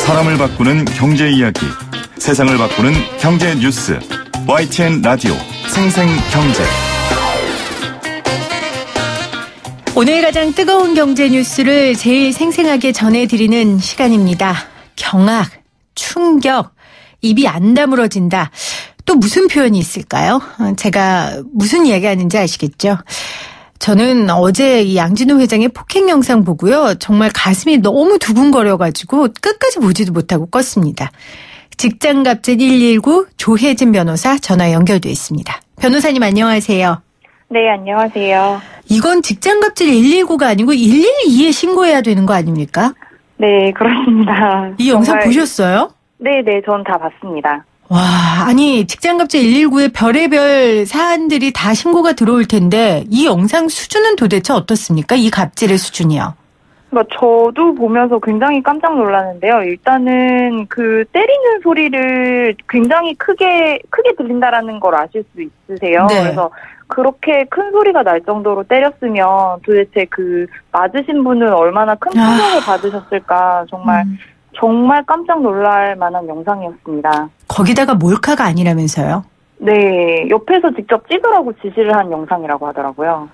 사람을 바꾸는 경제 이야기, 세상을 바꾸는 경제 뉴스, YTN 라디오 생생경제. 오늘 가장 뜨거운 경제 뉴스를 제일 생생하게 전해드리는 시간입니다. 경악, 충격, 입이 안 다물어진다. 또 무슨 표현이 있을까요? 제가 무슨 이야기하는지 아시겠죠? 저는 어제 이 양진호 회장의 폭행 영상 보고요. 정말 가슴이 너무 두근거려가지고 끝까지 보지도 못하고 껐습니다. 직장갑질 119 조혜진 변호사 전화 연결돼 있습니다. 변호사님 안녕하세요. 네, 안녕하세요. 이건 직장갑질 119가 아니고 112에 신고해야 되는 거 아닙니까? 네, 그렇습니다. 이 영상 보셨어요? 네, 전 다 봤습니다. 와, 아니 직장갑질 119에 별의별 사안들이 다 신고가 들어올 텐데 이 영상 수준은 도대체 어떻습니까? 이 갑질의 수준이요. 그러니까 저도 보면서 굉장히 깜짝 놀랐는데요. 일단은 그 때리는 소리를 굉장히 크게 들린다라는 걸 아실 수 있으세요. 네. 그래서 그렇게 큰 소리가 날 정도로 때렸으면 도대체 그 맞으신 분은 얼마나 큰 충격을 받으셨을까 정말 깜짝 놀랄 만한 영상이었습니다. 거기다가 몰카가 아니라면서요? 네, 옆에서 직접 찍으라고 지시를 한 영상이라고 하더라고요.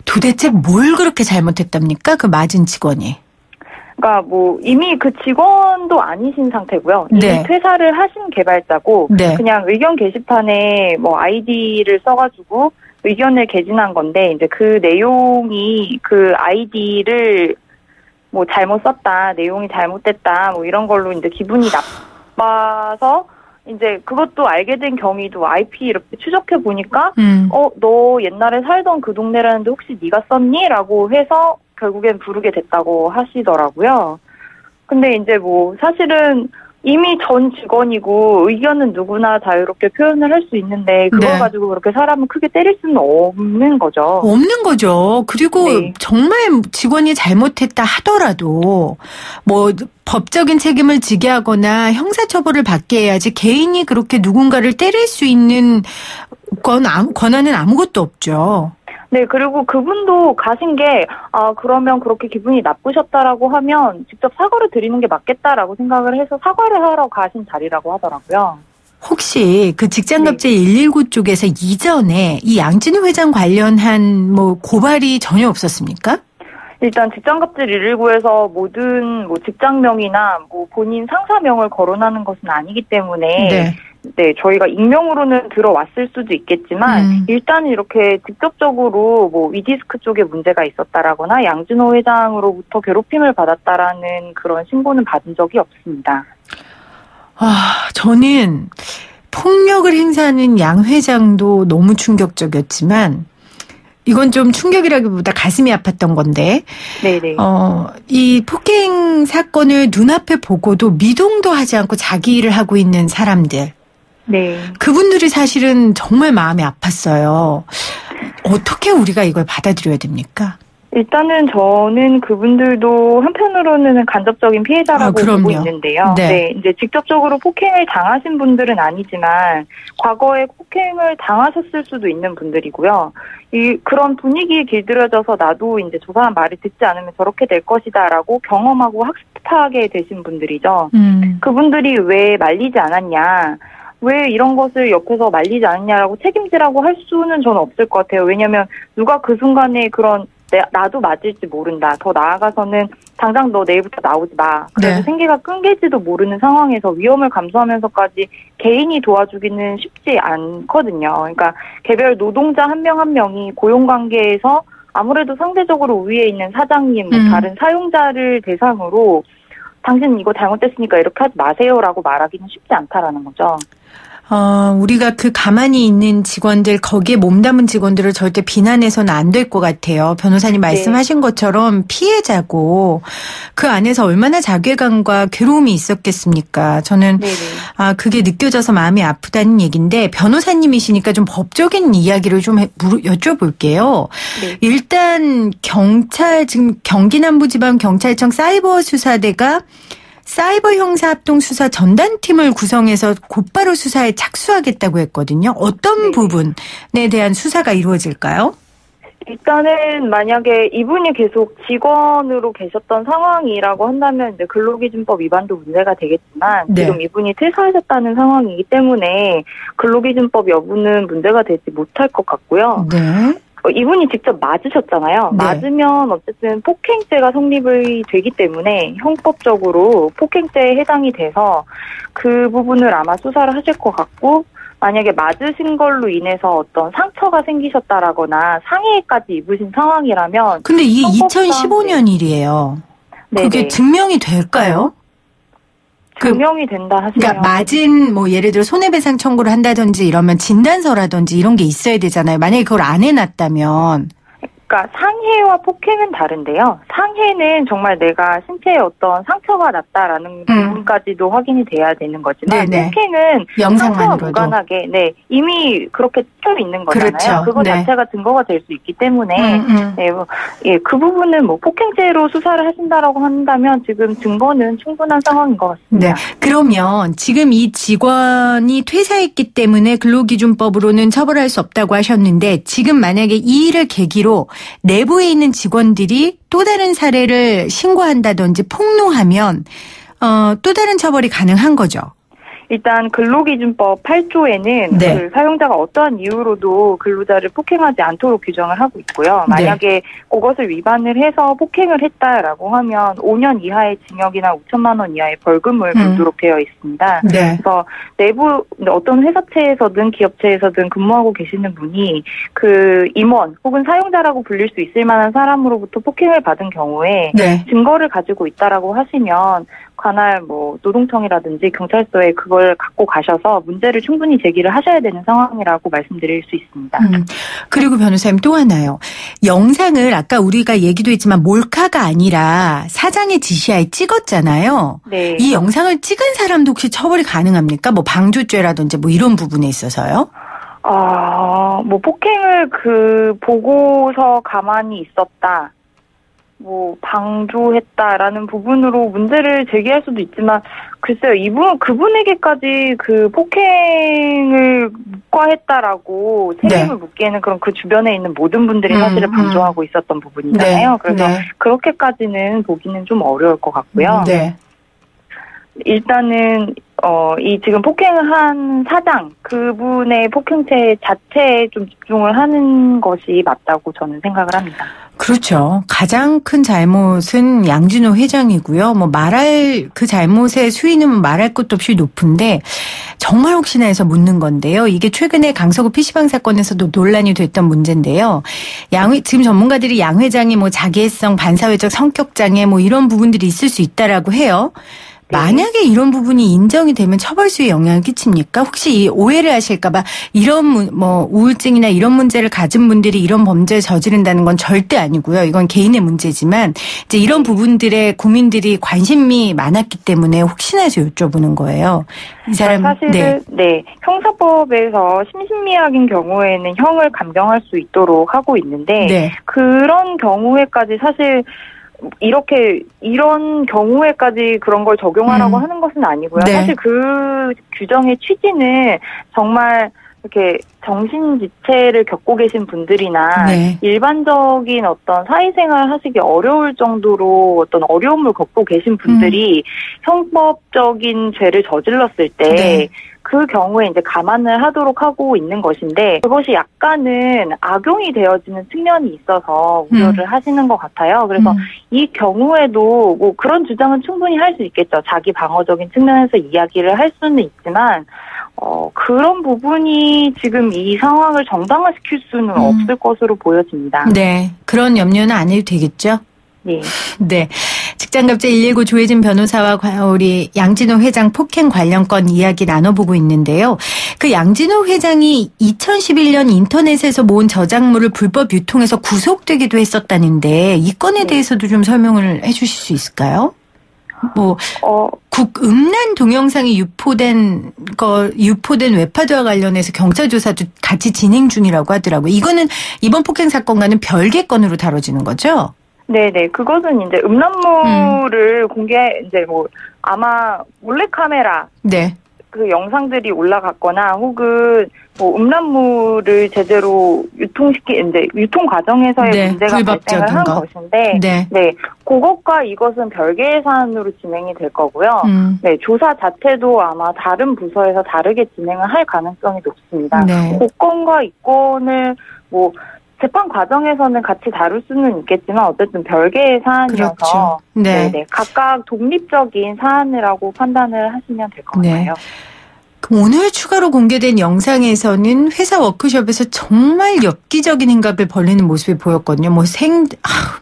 도대체 뭘 그렇게 잘못했답니까? 그 맞은 직원이. 그러니까 이미 그 직원도 아니신 상태고요. 이미 네. 퇴사를 하신 개발자고 네. 그냥 의견 게시판에 아이디를 써가지고 의견을 개진한 건데 이제 그 내용이 그 아이디를 잘못 썼다, 내용이 잘못됐다, 이런 걸로 이제 기분이 나빠서 이제 그것도 알게 된 경위도 IP 이렇게 추적해 보니까 너 옛날에 살던 그 동네라는데 혹시 네가 썼니? 라고 해서 결국엔 부르게 됐다고 하시더라고요. 근데 이제 사실은 이미 전 직원이고 의견은 누구나 자유롭게 표현을 할 수 있는데 그걸 네. 가지고 그렇게 사람을 크게 때릴 수는 없는 거죠. 없는 거죠. 그리고 네. 정말 직원이 잘못했다 하더라도 법적인 책임을 지게 하거나 형사처벌을 받게 해야지 개인이 그렇게 누군가를 때릴 수 있는 권한은 아무것도 없죠. 네, 그리고 그분도 가신 게, 그러면 그렇게 기분이 나쁘셨다라고 하면 직접 사과를 드리는 게 맞겠다라고 생각을 해서 사과를 하러 가신 자리라고 하더라고요. 혹시 그 직장갑질 119 쪽에서 이전에 이 양진호 회장 관련한 고발이 전혀 없었습니까? 일단 직장갑질 119에서 모든 직장명이나 본인 상사명을 거론하는 것은 아니기 때문에 네, 저희가 익명으로는 들어왔을 수도 있겠지만 일단 이렇게 직접적으로 위디스크 쪽에 문제가 있었다라거나 양진호 회장으로부터 괴롭힘을 받았다라는 그런 신고는 받은 적이 없습니다. 저는 폭력을 행사하는 양 회장도 너무 충격적이었지만 이건 좀 충격이라기보다 가슴이 아팠던 건데. 네네. 이 폭행 사건을 눈앞에 보고도 미동도 하지 않고 자기 일을 하고 있는 사람들. 네. 그분들이 사실은 정말 마음이 아팠어요. 어떻게 우리가 이걸 받아들여야 됩니까? 일단은 저는 그분들도 한편으로는 간접적인 피해자라고 보고 있는데요. 네. 이제 직접적으로 폭행을 당하신 분들은 아니지만 과거에 폭행을 당하셨을 수도 있는 분들이고요. 그런 분위기에 길들여져서 나도 이제 저 사람 말을 듣지 않으면 저렇게 될 것이다라고 경험하고 학습하게 되신 분들이죠. 그분들이 왜 말리지 않았냐. 왜 이런 것을 옆에서 말리지 않느냐라고 책임지라고 할 수는 저는 없을 것 같아요. 왜냐하면 누가 그 순간에 나도 맞을지 모른다. 더 나아가서는 당장 너 내일부터 나오지 마. 그래서 생계가 끊길지도 모르는 상황에서 위험을 감수하면서까지 개인이 도와주기는 쉽지 않거든요. 그러니까 개별 노동자 한 명 한 명이 고용관계에서 아무래도 상대적으로 우위에 있는 사장님, 다른 사용자를 대상으로 당신 이거 잘못됐으니까 이렇게 하지 마세요라고 말하기는 쉽지 않다라는 거죠. 우리가 그 가만히 있는 직원들, 거기에 몸담은 직원들을 절대 비난해서는 안 될 것 같아요. 변호사님 말씀하신 것처럼 피해자고 그 안에서 얼마나 자괴감과 괴로움이 있었겠습니까? 저는 그게 느껴져서 마음이 아프다는 얘기인데 변호사님이시니까 좀 법적인 이야기를 좀 여쭤볼게요. 네. 일단 지금 경기남부지방경찰청 사이버수사대가 사이버 형사 합동 수사 전담팀을 구성해서 곧바로 수사에 착수하겠다고 했거든요. 어떤 부분에 대한 수사가 이루어질까요? 일단은 만약에 이분이 계속 직원으로 계셨던 상황이라고 한다면 이제 근로기준법 위반도 문제가 되겠지만 네. 지금 이분이 퇴사하셨다는 상황이기 때문에 근로기준법 여부는 문제가 되지 못할 것 같고요. 네. 이분이 직접 맞으셨잖아요. 네. 맞으면 어쨌든 폭행죄가 성립이 되기 때문에 형법적으로 폭행죄에 해당이 돼서 그 부분을 아마 수사를 하실 것 같고 만약에 맞으신 걸로 인해서 어떤 상처가 생기셨다라거나 상해까지 입으신 상황이라면 근데 이게 형법상 2015년 일이에요. 그게 네네. 증명이 될까요? 증명이 된다 하시면 그러니까 맞은 뭐 예를 들어 손해배상 청구를 한다든지 이러면 진단서라든지 이런 게 있어야 되잖아요. 만약에 그걸 안 해놨다면. 그러니까 상해와 폭행은 다른데요. 상해는 정말 내가 신체에 어떤 상처가 났다라는 부분까지도 확인이 돼야 되는 거지만 네네. 폭행은 상처와 영상만으로도. 무관하게 이미 그렇게 찍혀 있는 거잖아요. 그렇죠. 그거 네. 자체가 증거가 될 수 있기 때문에 그 부분은 뭐 폭행죄로 수사를 하신다라고 한다면 지금 증거는 충분한 상황인 것 같습니다. 네. 그러면 지금 이 직원이 퇴사했기 때문에 근로기준법으로는 처벌할 수 없다고 하셨는데 지금 만약에 이 일을 계기로 내부에 있는 직원들이 또 다른 사례를 신고한다든지 폭로하면 또 다른 처벌이 가능한 거죠. 일단 근로기준법 8조에는 네. 그 사용자가 어떠한 이유로도 근로자를 폭행하지 않도록 규정을 하고 있고요. 만약에 그것을 위반을 해서 폭행을 했다라고 하면 5년 이하의 징역이나 5천만 원 이하의 벌금을 물도록 되어 있습니다. 네. 그래서 내부 어떤 회사체에서든 기업체에서든 근무하고 계시는 분이 그 임원 혹은 사용자라고 불릴 수 있을 만한 사람으로부터 폭행을 받은 경우에 네. 증거를 가지고 있다라고 하시면 관할 뭐 노동청이라든지 경찰서에 그걸 갖고 가셔서 문제를 충분히 제기를 하셔야 되는 상황이라고 말씀드릴 수 있습니다. 그리고 변호사님 또 하나요. 영상을 아까 우리가 얘기도 했지만 몰카가 아니라 사장의 지시하에 찍었잖아요. 네. 이 영상을 찍은 사람도 혹시 처벌이 가능합니까? 뭐 방조죄라든지 뭐 이런 부분에 있어서요? 뭐 폭행을 보고서 가만히 있었다. 뭐 방조했다라는 부분으로 문제를 제기할 수도 있지만 글쎄요 그분에게까지 그 폭행을 묵과했다라고 책임을 묻기에는 그럼 그 주변에 있는 모든 분들이 사실은 방조하고 있었던 부분이잖아요. 네. 그래서 네. 그렇게까지는 보기는 좀 어려울 것 같고요. 네. 일단은 이 지금 폭행을 한 사장 그분의 폭행죄 자체에 좀 집중을 하는 것이 맞다고 저는 생각을 합니다. 그렇죠. 가장 큰 잘못은 양진호 회장이고요. 뭐 말할 그 잘못의 수위는 말할 것도 없이 높은데 정말 혹시나 해서 묻는 건데요. 이게 최근에 강서구 PC방 사건에서도 논란이 됐던 문제인데요. 지금 전문가들이 양 회장이 뭐 자기애성, 반사회적 성격 장애 뭐 이런 부분들이 있을 수 있다라고 해요. 만약에 이런 부분이 인정이 되면 처벌수에 영향을 끼칩니까? 혹시 오해를 하실까봐 이런 뭐 우울증이나 이런 문제를 가진 분들이 이런 범죄를 저지른다는 건 절대 아니고요. 이건 개인의 문제지만 이제 이런 부분들에 국민들이 관심이 많았기 때문에 혹시나 해서 여쭤보는 거예요. 이 사람 사실은 형사법에서 심신미약인 경우에는 형을 감경할 수 있도록 하고 있는데 그런 경우에까지 사실 이런 경우에까지 그런 걸 적용하라고 하는 것은 아니고요. 사실 그 규정의 취지는 정말 이렇게 정신지체를 겪고 계신 분들이나 일반적인 어떤 사회생활 하시기 어려울 정도로 어떤 어려움을 겪고 계신 분들이 형법적인 죄를 저질렀을 때 그 경우에 이제 감안을 하도록 하고 있는 것인데 그것이 약간은 악용이 되어지는 측면이 있어서 우려를 하시는 것 같아요. 그래서 이 경우에도 뭐 그런 주장은 충분히 할 수 있겠죠. 자기 방어적인 측면에서 이야기를 할 수는 있지만 그런 부분이 지금 이 상황을 정당화시킬 수는 없을 것으로 보여집니다. 네. 그런 염려는 안 해도 되겠죠? 네. 직장갑질 119 조혜진 변호사와 우리 양진호 회장 폭행 관련 건 이야기 나눠보고 있는데요. 그 양진호 회장이 2011년 인터넷에서 모은 저작물을 불법 유통해서 구속되기도 했었다는데 이 건에 대해서도 좀 설명을 해 주실 수 있을까요? 음란 동영상이 유포된 웹하드와 관련해서 경찰 조사도 같이 진행 중이라고 하더라고요. 이거는 이번 폭행 사건과는 별개 건으로 다뤄지는 거죠? 네네. 그것은 이제 음란물을 이제 아마 몰래카메라. 그 영상들이 올라갔거나 혹은 뭐 음란물을 제대로 이제 유통 과정에서의 네, 문제가 발생을 한 것인데, 네, 그것과 이것은 별개의 사안으로 진행이 될 거고요. 네, 조사 자체도 아마 다른 부서에서 다르게 진행을 할 가능성이 높습니다. 네. 그 건과 이 건을 뭐 재판 과정에서는 같이 다룰 수는 있겠지만 어쨌든 별개의 사안이어서 그렇죠. 네. 네네, 각각 독립적인 사안이라고 판단을 하시면 될 것 같아요. 네. 오늘 추가로 공개된 영상에서는 회사 워크숍에서 정말 엽기적인 행각을 벌리는 모습이 보였거든요. 뭐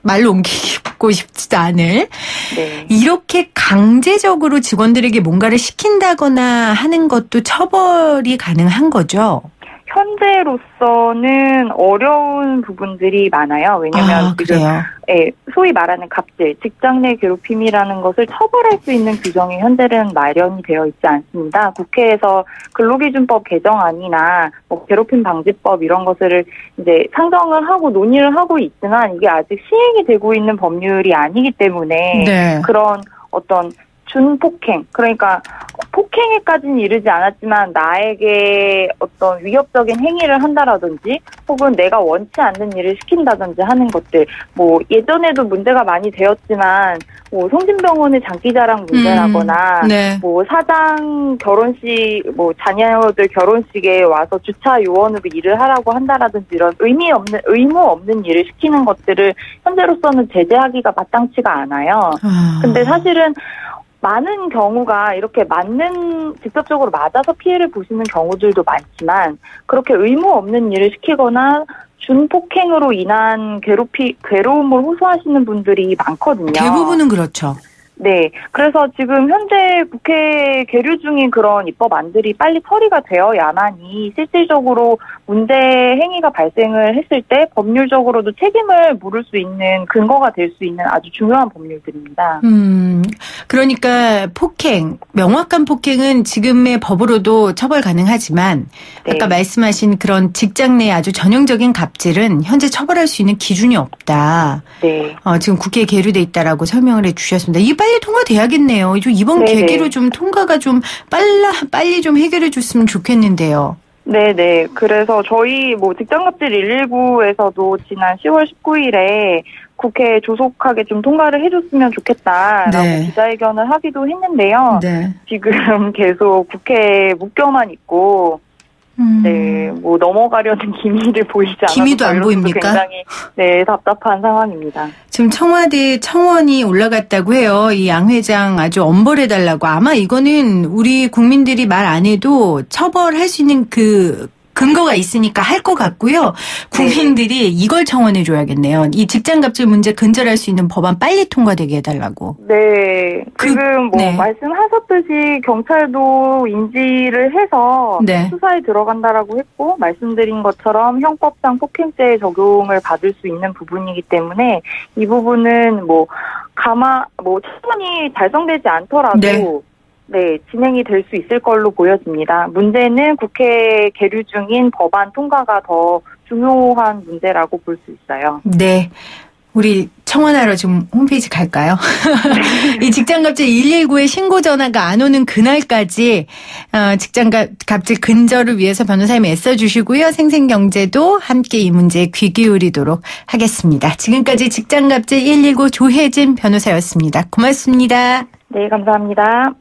말로 옮기고 싶지도 않을. 네. 이렇게 강제적으로 직원들에게 뭔가를 시킨다거나 하는 것도 처벌이 가능한 거죠? 현재로서는 어려운 부분들이 많아요. 왜냐하면 지금 소위 말하는 갑질, 직장 내 괴롭힘이라는 것을 처벌할 수 있는 규정이 현재는 마련이 되어 있지 않습니다. 국회에서 근로기준법 개정안이나 뭐 괴롭힘 방지법 이런 것을 이제 상정을 하고 논의를 하고 있지만 이게 아직 시행이 되고 있는 법률이 아니기 때문에 네. 그런 어떤 준폭행, 그러니까 폭행에까지는 이르지 않았지만 나에게 어떤 위협적인 행위를 한다라든지 혹은 내가 원치 않는 일을 시킨다든지 하는 것들, 뭐 예전에도 문제가 많이 되었지만 뭐 성진병원의 장기자랑 문제라거나 네. 뭐 사장 결혼식, 뭐 자녀들 결혼식에 와서 주차 요원으로 일을 하라고 한다라든지 이런 의무 없는 일을 시키는 것들을 현재로서는 제재하기가 마땅치가 않아요. 근데 사실은 많은 경우가 이렇게 직접적으로 맞아서 피해를 보시는 경우들도 많지만 그렇게 의무 없는 일을 시키거나 준폭행으로 인한 괴로움을 호소하시는 분들이 많거든요. 대부분은 그렇죠. 네. 그래서 지금 현재 국회에 계류 중인 그런 입법안들이 빨리 처리가 되어야만이 실질적으로 문제 행위가 발생을 했을 때 법률적으로도 책임을 물을 수 있는 근거가 될 수 있는 아주 중요한 법률들입니다. 그러니까 명확한 폭행은 지금의 법으로도 처벌 가능하지만 네. 아까 말씀하신 그런 직장 내 아주 전형적인 갑질은 현재 처벌할 수 있는 기준이 없다. 네. 지금 국회에 계류돼 있다라고 설명을 해 주셨습니다. 이게 빨리 통과돼야겠네요. 이번 네네. 계기로 좀 통과가 좀 빨리 좀 해결해 줬으면 좋겠는데요. 네네. 그래서 저희 직장갑질 119에서도 지난 10월 19일에 국회에 조속하게 좀 통과를 해줬으면 좋겠다라고 기자회견을 하기도 했는데요. 네. 지금 계속 국회에 묶여만 있고 넘어가려는 기미를 보이지 않아서 기미도 안 보입니까? 굉장히 답답한 상황입니다. 지금 청와대 청원이 올라갔다고 해요. 이 양 회장 아주 엄벌해달라고. 아마 이거는 우리 국민들이 말 안 해도 처벌할 수 있는 그 근거가 있으니까 할 것 같고요. 국민들이 이걸 청원해줘야겠네요. 이 직장갑질 문제 근절할 수 있는 법안 빨리 통과되게 해달라고. 네. 지금 말씀하셨듯이 경찰도 인지를 해서 수사에 들어간다라고 했고 말씀드린 것처럼 형법상 폭행죄 적용을 받을 수 있는 부분이기 때문에 이 부분은 청원이 달성되지 않더라도 진행이 될 수 있을 걸로 보여집니다. 문제는 국회에 계류 중인 법안 통과가 더 중요한 문제라고 볼 수 있어요. 네. 우리 청원하러 좀 홈페이지 갈까요? 이 직장갑질 119에 신고 전화가 안 오는 그날까지 직장갑질 근절을 위해서 변호사님 애써주시고요. 생생경제도 함께 이 문제에 귀 기울이도록 하겠습니다. 지금까지 직장갑질 119 조혜진 변호사였습니다. 고맙습니다. 네, 감사합니다.